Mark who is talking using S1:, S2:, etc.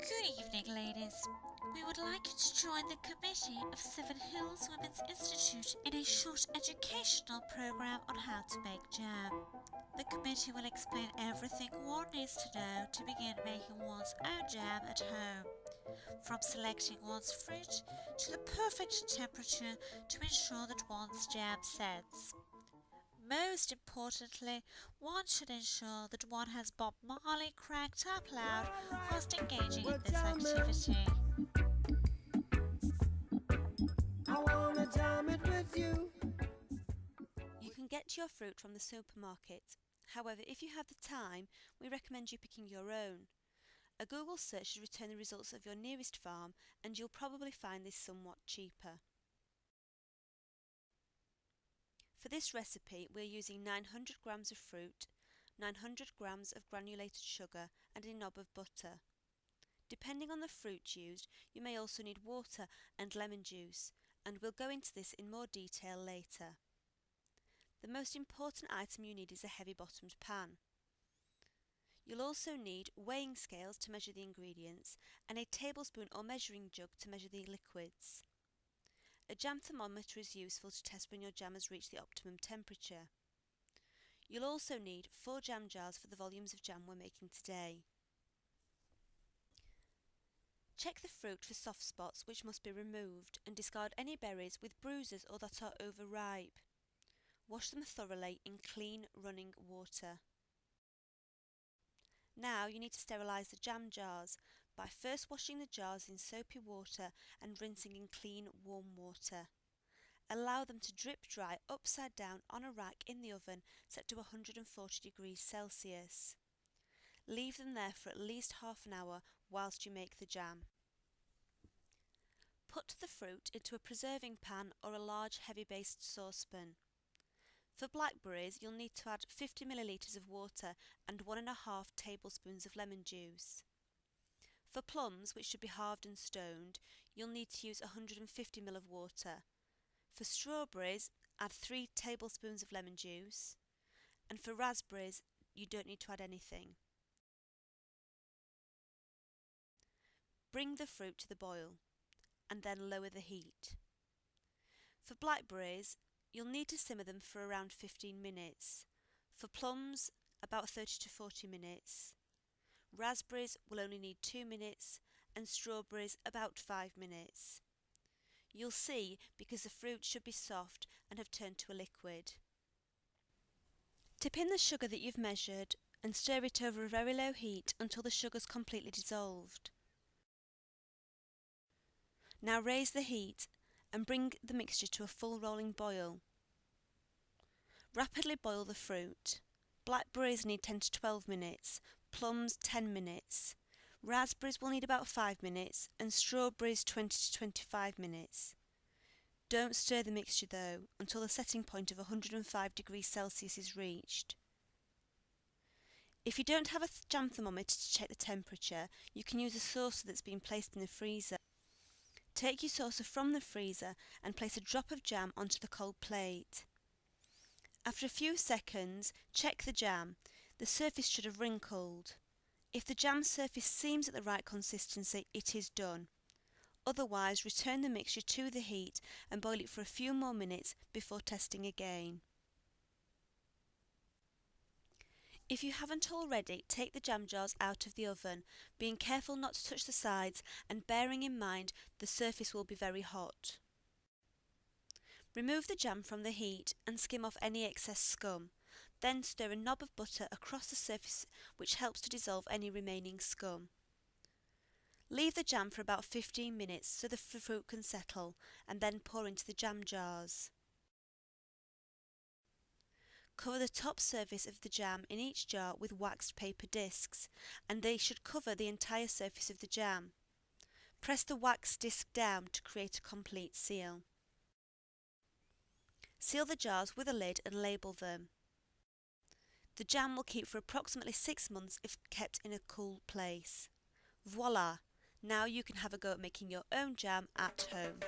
S1: Good evening, ladies. We would like you to join the committee of Seven Hills Women's Institute in a short educational program on how to make jam. The committee will explain everything one needs to know to begin making one's own jam at home, from selecting one's fruit to the perfect temperature to ensure that one's jam sets. Most importantly, one should ensure that one has Bob Marley cranked up loud whilst engaging in this activity.
S2: You can get your fruit from the supermarket. However, if you have the time, we recommend you picking your own. A Google search should return the results of your nearest farm, and you'll probably find this somewhat cheaper. For this recipe, we're using 900 grams of fruit, 900 grams of granulated sugar and a knob of butter. Depending on the fruit used, you may also need water and lemon juice, and we'll go into this in more detail later. The most important item you need is a heavy-bottomed pan. You'll also need weighing scales to measure the ingredients and a tablespoon or measuring jug to measure the liquids. A jam thermometer is useful to test when your jam has reached the optimum temperature. You'll also need 4 jam jars for the volumes of jam we're making today. Check the fruit for soft spots which must be removed, and discard any berries with bruises or that are overripe. Wash them thoroughly in clean running water. Now you need to sterilise the jam jars by first washing the jars in soapy water and rinsing in clean warm water. Allow them to drip dry upside down on a rack in the oven set to 140 degrees Celsius. Leave them there for at least half an hour whilst you make the jam. Put the fruit into a preserving pan or a large heavy-based saucepan. For blackberries, you'll need to add 50 ml of water and 1.5 tablespoons of lemon juice. For plums, which should be halved and stoned, you'll need to use 150 ml of water. For strawberries, add 3 tablespoons of lemon juice. And for raspberries, you don't need to add anything. Bring the fruit to the boil and then lower the heat. For blackberries, you'll need to simmer them for around 15 minutes. For plums, about 30 to 40 minutes. Raspberries will only need 2 minutes and strawberries about 5 minutes. You'll see because the fruit should be soft and have turned to a liquid. Dip in the sugar that you've measured and stir it over a very low heat until the sugar's completely dissolved. Now raise the heat and bring the mixture to a full rolling boil. Rapidly boil the fruit. Blackberries need 10 to 12 minutes, plums 10 minutes. Raspberries will need about 5 minutes and strawberries 20 to 25 minutes. Don't stir the mixture though until the setting point of 105 degrees Celsius is reached. If you don't have a jam thermometer to check the temperature, you can use a saucer that's been placed in the freezer. Take your saucer from the freezer and place a drop of jam onto the cold plate. After a few seconds, check the jam. The surface should have wrinkled. If the jam surface seems at the right consistency, it is done. Otherwise, return the mixture to the heat and boil it for a few more minutes before testing again. If you haven't already, take the jam jars out of the oven, being careful not to touch the sides and bearing in mind the surface will be very hot. Remove the jam from the heat and skim off any excess scum. Then stir a knob of butter across the surface, which helps to dissolve any remaining scum. Leave the jam for about 15 minutes so the fruit can settle, and then pour into the jam jars. Cover the top surface of the jam in each jar with waxed paper discs, and they should cover the entire surface of the jam. Press the wax disc down to create a complete seal. Seal the jars with a lid and label them. The jam will keep for approximately 6 months if kept in a cool place. Voila! Now you can have a go at making your own jam at home.